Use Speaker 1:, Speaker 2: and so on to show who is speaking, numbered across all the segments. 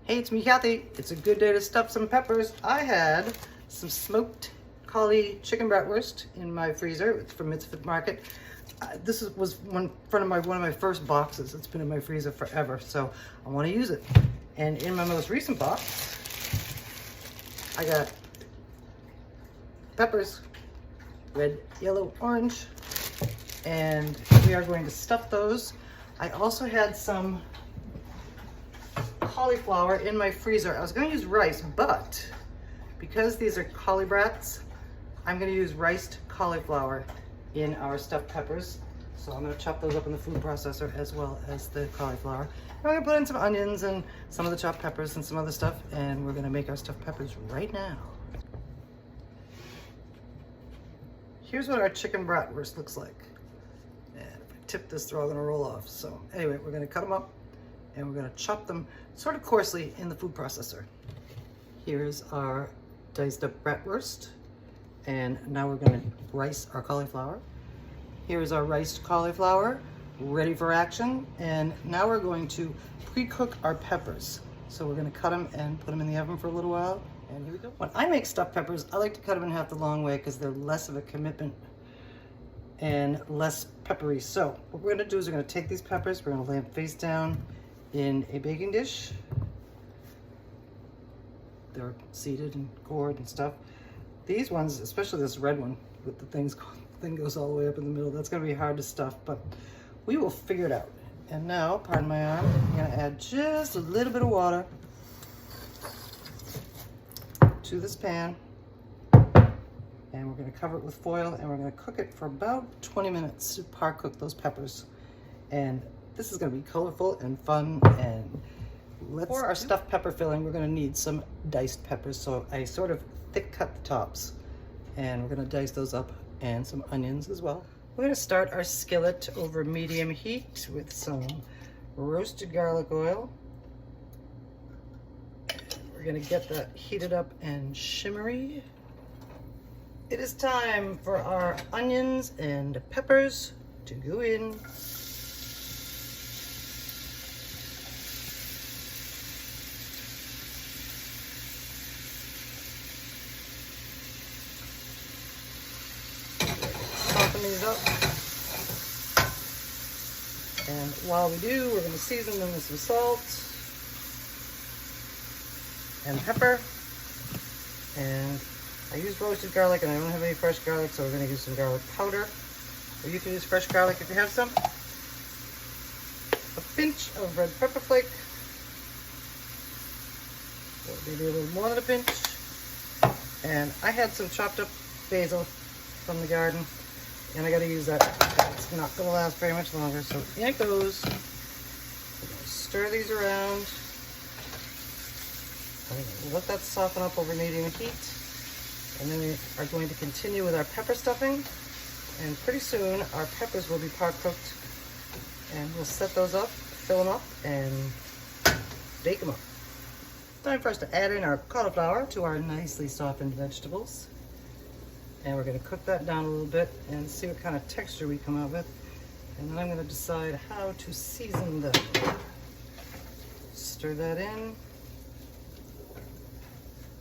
Speaker 1: Hey, it's me, Kathy. It's a good day to stuff some peppers. I had some smoked Cauli chicken bratwurst in my freezer. It's from Mitzvah Market. Was one of my first boxes. It's been in my freezer forever, so I want to use it. And in my most recent box, I got peppers, red, yellow, orange, and we are going to stuff those. I also had some cauliflower in my freezer. I was going to use rice, but because these are Cauli-Brats, I'm going to use riced cauliflower in our stuffed peppers. So I'm going to chop those up in the food processor as well as the cauliflower. I'm going to put in some onions and some of the chopped peppers and some other stuff, and we're going to make our stuffed peppers right now. Here's what our chicken bratwurst looks like. And if I tip this, they're all going to roll off. So anyway, we're going to cut them up and we're going to chop them sort of coarsely in the food processor. Here's our diced up bratwurst, and now we're going to rice our cauliflower. Here's our riced cauliflower, ready for action, and now we're going to pre-cook our peppers. So we're going to cut them and put them in the oven for a little while, and here we go. When I make stuffed peppers, I like to cut them in half the long way because they're less of a commitment and less peppery. So what we're going to do is we're going to take these peppers, we're going to lay them face down in a baking dish. They're seeded and gored and stuff. These ones, especially this red one with the thing goes all the way up in the middle, that's going to be hard to stuff, but we will figure it out. And now, pardon my arm, I'm going to add just a little bit of water to this pan, and we're going to cover it with foil, and we're going to cook it for about 20 minutes to par cook those peppers. And this is going to be colorful and fun. And for our stuffed pepper filling, we're going to need some diced peppers. So I sort of thick cut the tops, and we're going to dice those up, and some onions as well. We're going to start our skillet over medium heat with some roasted garlic oil. We're going to get that heated up and shimmery. It is time for our onions and peppers to go in. Soften these up. And while we do, we're going to season them with some salt and pepper. And I used roasted garlic, and I don't have any fresh garlic, so we're going to use some garlic powder. Or you can use fresh garlic if you have some. A pinch of red pepper flake. Or maybe a little more than a pinch. And I had some chopped up basil from the garden, and I got to use that. It's not going to last very much longer, so in it goes. We're going to stir these around. Let that soften up over medium heat. And then we are going to continue with our pepper stuffing. And pretty soon our peppers will be par cooked. And we'll set those up, fill them up, and bake them up. Time for us to add in our cauliflower to our nicely softened vegetables. And we're going to cook that down a little bit and see what kind of texture we come out with. And then I'm going to decide how to season them. Stir that in.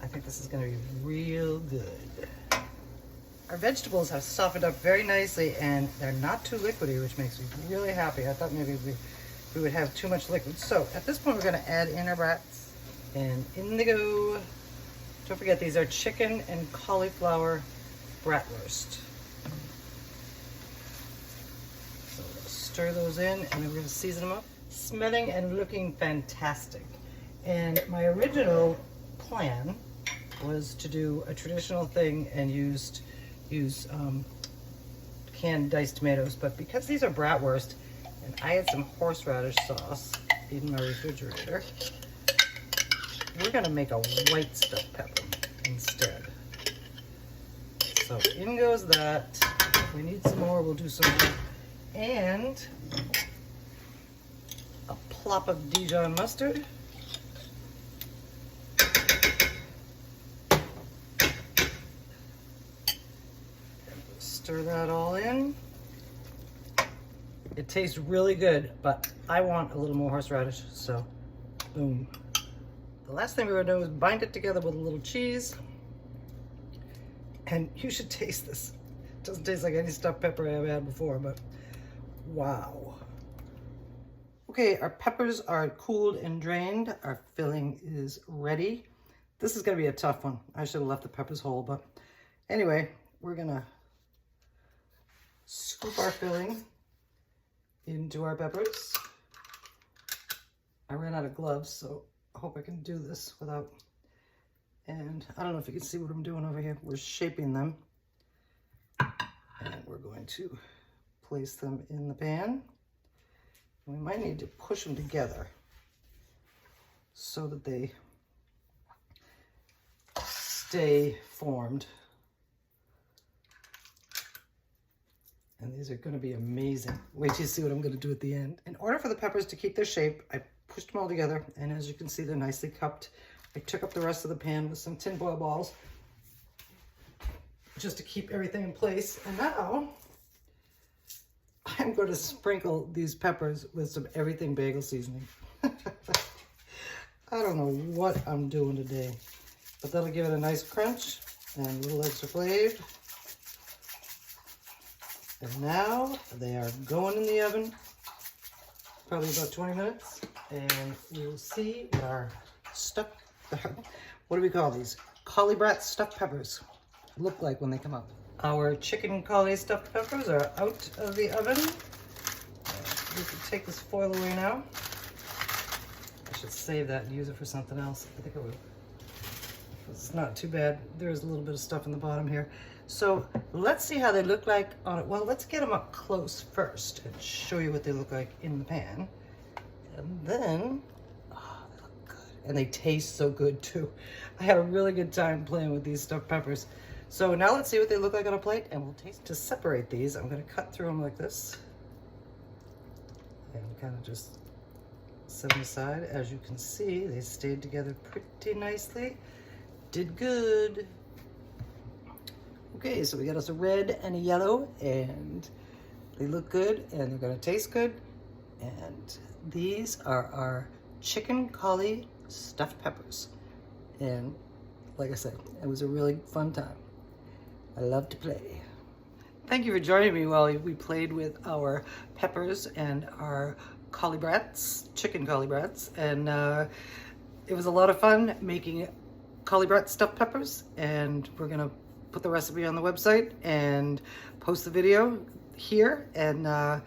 Speaker 1: I think this is going to be real good. Our vegetables have softened up very nicely, and they're not too liquidy, which makes me really happy. I thought maybe we would have too much liquid. So at this point, we're going to add in our brats, and in they go. Don't forget, these are chicken and cauliflower bratwurst. So we'll stir those in, and then we're going to season them up. Smelling and looking fantastic. And my original plan was to do a traditional thing and use canned diced tomatoes, but because these are bratwurst and I had some horseradish sauce in my refrigerator, we're going to make a white stuffed pepper instead. So in goes that. If we need some more, we'll do some more. And a plop of Dijon mustard. Stir that all in. It tastes really good, but I want a little more horseradish, so boom. the last thing we're gonna do is bind it together with a little cheese. And you should taste this. It doesn't taste like any stuffed pepper I've had before, but wow. Okay, our peppers are cooled and drained. Our filling is ready. This is gonna be a tough one. I should have left the peppers whole, but anyway, we're gonna scoop our filling into our peppers. I ran out of gloves, so I hope I can do this without, and I don't know if you can see what I'm doing over here. We're shaping them, and we're going to place them in the pan. We might need to push them together so that they stay formed. And these are going to be amazing. Wait till you see what I'm going to do at the end. In order for the peppers to keep their shape, I pushed them all together, and as you can see, they're nicely cupped. I took up the rest of the pan with some tin foil balls just to keep everything in place. And now I'm going to sprinkle these peppers with some everything bagel seasoning. I don't know what I'm doing today, but that'll give it a nice crunch and a little extra flavor. And now they are going in the oven, probably about 20 minutes, and we'll see what our stuffed, what do we call these? Cauli-Brat stuffed peppers look like when they come out. Our chicken cauli stuffed peppers are out of the oven. We can take this foil away now. I should save that and use it for something else. I think I will. It's not too bad. There's a little bit of stuff in the bottom here. So let's see how they look like on it. Well, let's get them up close first and show you what they look like in the pan. And then, oh, they look good. And they taste so good too. I had a really good time playing with these stuffed peppers. So now let's see what they look like on a plate, and we'll taste. To separate these, I'm gonna cut through them like this. And kind of just set them aside. As you can see, they stayed together pretty nicely. Did good. Okay, so we got us a red and a yellow, and they look good, and they're gonna taste good. And these are our chicken cauli stuffed peppers. And like I said, it was a really fun time. I love to play. Thank you for joining me while we played with our peppers and our Cauli-Brats, chicken Cauli-Brats. And it was a lot of fun making Cauli-Brat stuffed peppers. And we're gonna put the recipe on the website and post the video here. And I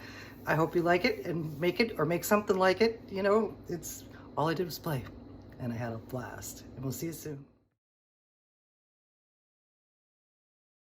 Speaker 1: hope you like it and make it, or make something like it. You know, it's all I did was play, and I had a blast. And we'll see you soon.